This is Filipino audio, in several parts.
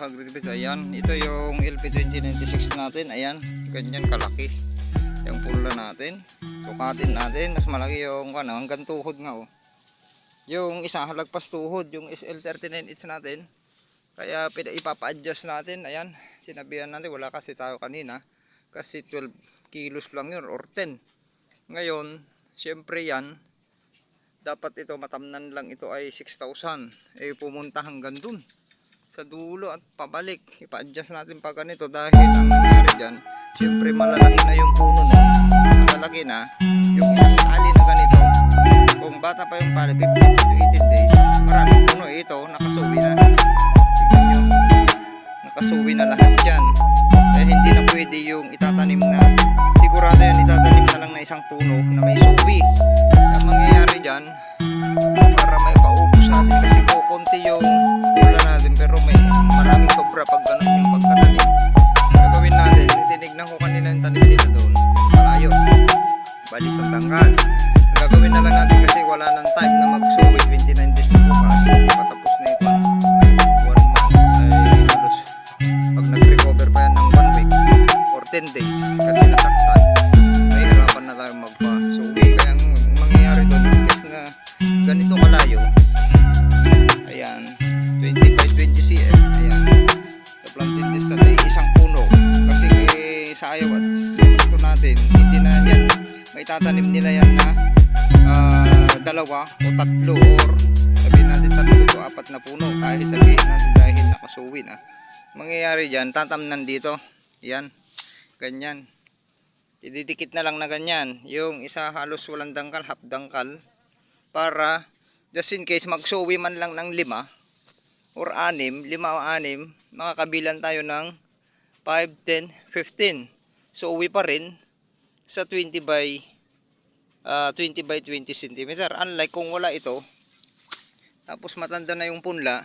ka-agriculture. Ayan, ito yung LP2096 natin. Ayan, ganyan kalaki yung pula natin. Sukatin natin, mas malaki yung hanggang tuhod nga oh. Yung isa halagpas tuhod, yung SL39H natin. Kaya ipapa-adjust natin. Ayan, sinabihan natin, wala kasi tayo kanina. Kasi 12 kilos lang yun or 10. Ngayon, syempre yan, dapat ito matamnan lang ito ay 6,000. Pumunta hanggang dun sa dulo at pabalik. Ipa-adjust natin pa ganito dahil ang nangyari dyan, syempre malalaki na yung puno na. Malalaki na. Yung isang tali na ganito, kung bata pa yung pala, 15 to 18 days, maraming puno. Ito, nakasuwi na. Tignan nyo. Nakasuwi na lahat dyan. Kaya hindi na pwede yung itatanim na. Sigurado yan, itatanim na lang na isang puno na may suwi. Ang mangyayari dyan, para may paubos natin kasi kukunti yung pula natin pero may maraming sobra pag ganun yung pagkatanim. Gagawin natin, tinignan ko kanina yung tanim nila doon, malayo, balis ang tangkal. Gagawin na lang natin kasi wala nang time na magsuwi. 29 days na bukas, patapos na ito 1 month ay halos pag nag-recover pa yan ng 1 week or 10 days kasi nasaktan, may hirapan na tayo magpa-suwi. Kaya ang mangyayari doon is na ganito kalayo, ayan, 20 by 20 cm, ayan, the planting distance ay isang puno kasi sa ayaw at sa gusto natin, hindi na yan maitatanim nila yan na dalawa o tatlo or sabihin natin tatlo o apat na puno kahit sabihin natin dahil nakasuwi na. Mangyayari dyan, tatamnan dito, yan, ganyan, ididikit na lang na ganyan, yung isa halos walang dangkal, half dangkal, para just in case magsuwi man lang ng 5 or 6, 5 o 6, makakabilan tayo ng 5, 10, 15. So uwi pa rin sa 20 by 20 cm. Unlike kung wala ito, tapos matanda na yung punla,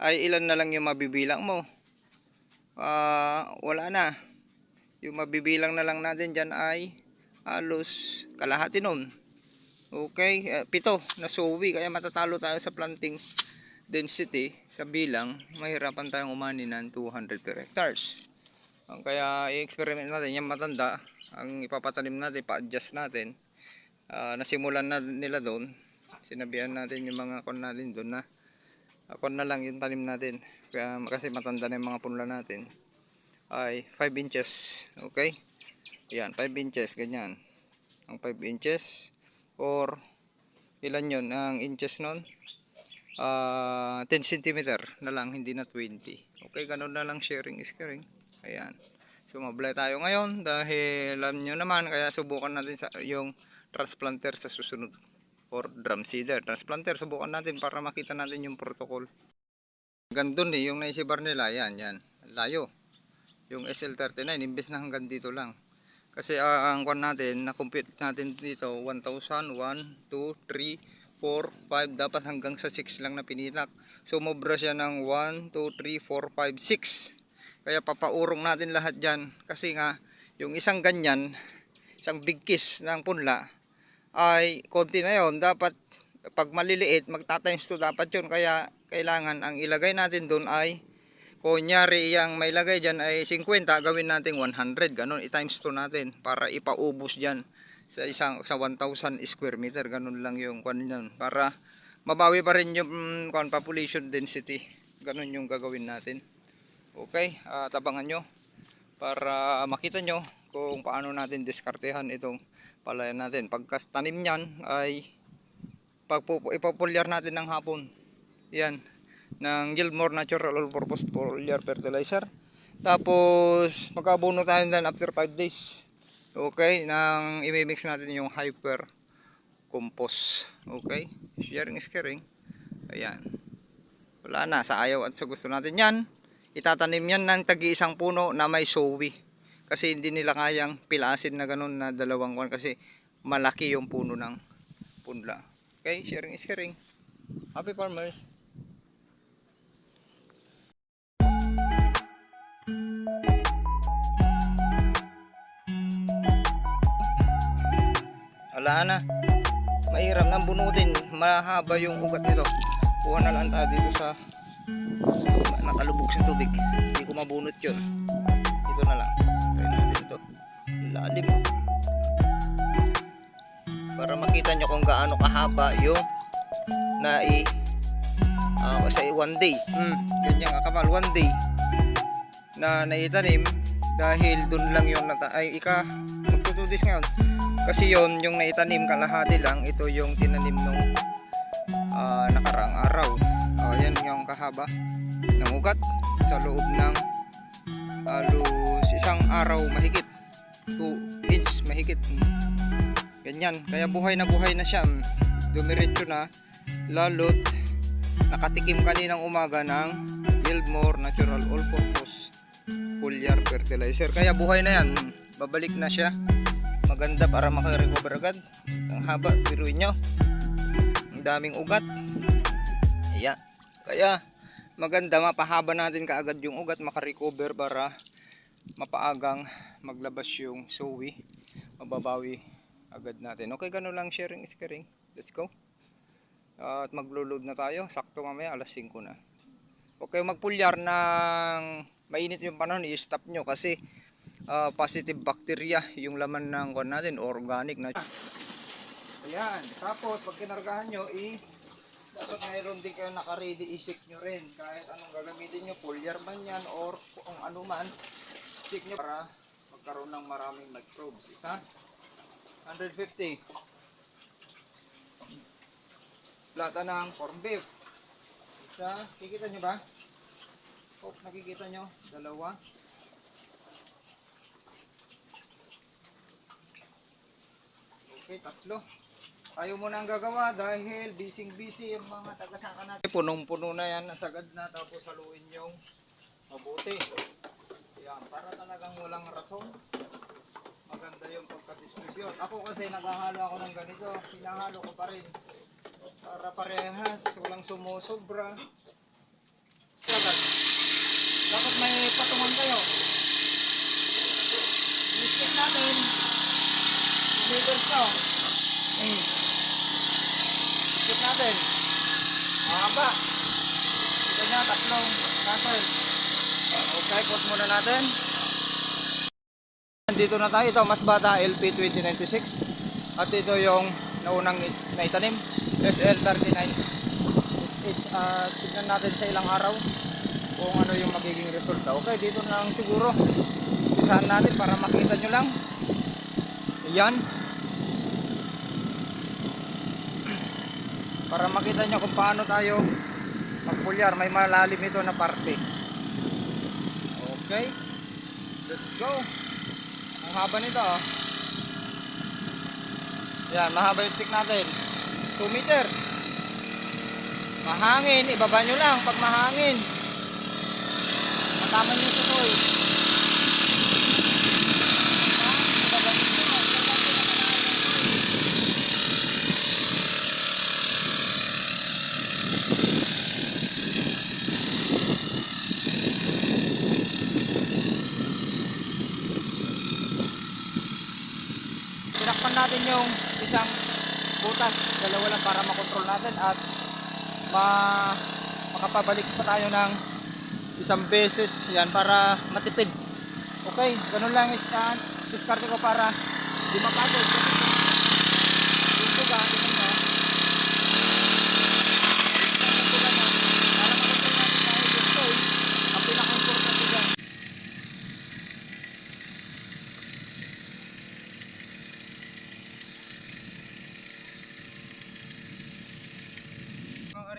ay ilan na lang yung mabibilang mo. Wala na. Yung mabibilang na lang natin dyan ay halos kalahati nun. Okay, 7 na suwi, kaya matatalo tayo sa planting density sa bilang. Mahirapan tayong umani ng 200 per hectares. Kaya i-experiment natin yung matanda, ang ipapatanim natin, pa-adjust natin. Nasimulan na nila doon, sinabihan natin yung mga kon natin doon na kon na lang yung tanim natin. Kaya kasi matanda na yung mga punla natin ay 5 inches. Okay, yan, 5 inches, ganyan ang 5 inches or ilan yun ang inches nun, 10 cm na lang, hindi na 20. Okay, ganun na lang, sharing is caring. Ayan, sumablay tayo ngayon dahil alam nyo naman, kaya subukan natin yung transplanter sa susunod or drum seeder. Transplanter subukan natin para makita natin yung protocol. Gandun yung naisibar nila, yan, layo. Yung SL39 imbes na hanggang dito lang. Kasi ang kwan natin, na-compute natin dito 1,000, 1, 2, 3, 4, 5, dapat hanggang sa 6 lang na pinitak. So mobra siya ng 1, 2, 3, 4, 5, 6. Kaya papaurong natin lahat dyan. Kasi nga, yung isang ganyan, isang big kiss ng punla, ay konti na yon. Dapat pag maliliit, magta-times 2 dapat yun. Kaya kailangan ang ilagay natin doon ay, kunyari yung may lagay dyan ay 50, gawin natin 100, ganun, i-times 2 natin para ipaubos dyan sa 1,000 square meter. Ganun lang yung kwan yun, para mabawi pa rin yung population density. Ganun yung gagawin natin. Okay, tabangan nyo para makita nyo kung paano natin diskartehan itong palayan natin. Pagkastanim nyan ay ipapulyar natin ng hapon, yan, ng Gilmore Natural All Purpose Foliar Fertilizer. Tapos magkabuno tayo din after 5 days. Okay, nang imimix natin yung hyper compost. Okay, sharing is caring. Ayan, wala na, sa ayaw at sa gusto natin yan. Itatanim yan ng tagi-isang puno na may sowi. Kasi hindi nila kayang pilasin na ganun na dalawang kwan kasi malaki yung puno ng punla. Okay, sharing is caring. Happy farmers! Wala na. Mahirap nang bunutin. Mahaba yung ugat nito. Kuha na lang tayo dito sa Nakalubog sa tubig. Hindi ko mabunot yun. Ito na lang. Try natin ito. Lalim. Para makita nyo kung gaano kahaba yung sa one day. Ganyan kakapal. One day na naitanim dahil dun lang yung magtutudis ngayon. Kasi yon yung naitanim kalahati lang. Ito yung tinanim nung nakaraang araw. Yan yung kahaba ng ugat sa loob ng halos isang araw mahigit. 2 inch mahigit. Ganyan. Kaya buhay na siya. Dumiretso na. Lalo't nakatikim kaninang umaga ng Gilmore Natural All-Purpose Foliar Fertilizer. Kaya buhay na yan. Babalik na siya. Maganda para makarecover agad. Ang haba, biruin nyo. Ang daming ugat. Ayan. Kaya maganda mapahaba natin kaagad yung ugat, makarecover para mapaagang maglabas yung sowi. Mababawi agad natin. Okay, ganun lang, sharing is caring. Let's go. At maglo-load na tayo. Sakto mamaya alas 5 na. Okay, magpulyar ng mainit yung panahon, i-stop nyo kasi positive bacteria yung laman ng kuwan natin, organic na. Ayan, tapos pag kinargahan nyo, dapat mayroon din kayo naka-ready, i-check nyo rin kahit anong gagamitin nyo, pulyar man yan or kung ano man, check nyo para magkaroon ng maraming microbes. Isa, 150 lata ng corn beef. Isa, kikita nyo ba? Hope nakikita nyo, dalawa. Okay, tatlo. Tayo muna ang gagawa dahil busy yung mga tagasaka natin. Punong-puno na yan, nasagad na, tapos haluin yung mabuti. Yan, para talagang walang rason. Maganda yung pagka-distribute. Ako kasi naghahalo ako ng ganito, hinahalo ko pa rin. Para parehas, walang sumusobra. Sagad. Dapat may patungan kayo. I-check natin. Meters to. I-check natin. Mahaba. Ito niya, tatlong nasal. Okay, put muna natin. Dito na tayo. Ito, mas bata, LP 2096. At ito yung naunang naitanim. SL39. Tignan natin sa ilang araw kung ano yung magiging resulta. Okay, dito na lang siguro. Isahan natin para makita nyo lang. Ayan. Para makita nyo kung paano tayo magpulyar. May malalim ito na parte. Okay. Let's go. Ang haba nito. Ayan, mahaba yung stick natin. 2 meters. Mahangin, ibaba nyo lang pag mahangin. Matama nyo sa toy. Tinakpan natin yung isang butas, dalawa lang para makontrol natin at makapabalik pa tayo ng isang beses yan para matipid. Okay, ganun lang stand. Diskarte ko para di mapagod. Yung buga, tingnan mo. Para makontrol natin tayo gusto ang pinaka-importante dyan.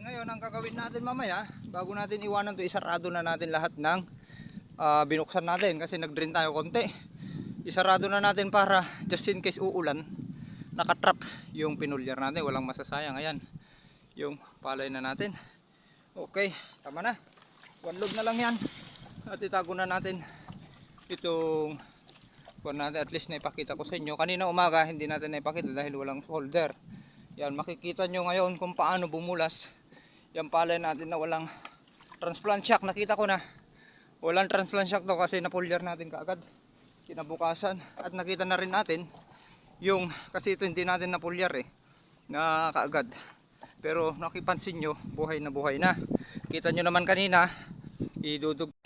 Ngayon ang gagawin natin mamaya bago natin iwanan to, isarado na natin lahat ng binuksan natin kasi nag-drain tayo konti. Isarado na natin para just in case uulan, nakatrap yung pinulyar natin, walang masasayang. Ayan yung palay na natin. Okay, tama na, one load na lang yan at itago na natin itong natin. At least naipakita ko sa inyo kanina umaga, hindi natin naipakita dahil walang folder. Yan, makikita nyo ngayon kung paano bumulas yung palay natin na walang transplant shock. Nakita ko na walang transplant shock to kasi napulyar natin kaagad kinabukasan. At nakita na rin natin yung, kasi ito hindi natin napulyar na kaagad. Pero nakipansin nyo, buhay na buhay na. Kita nyo naman kanina, idudug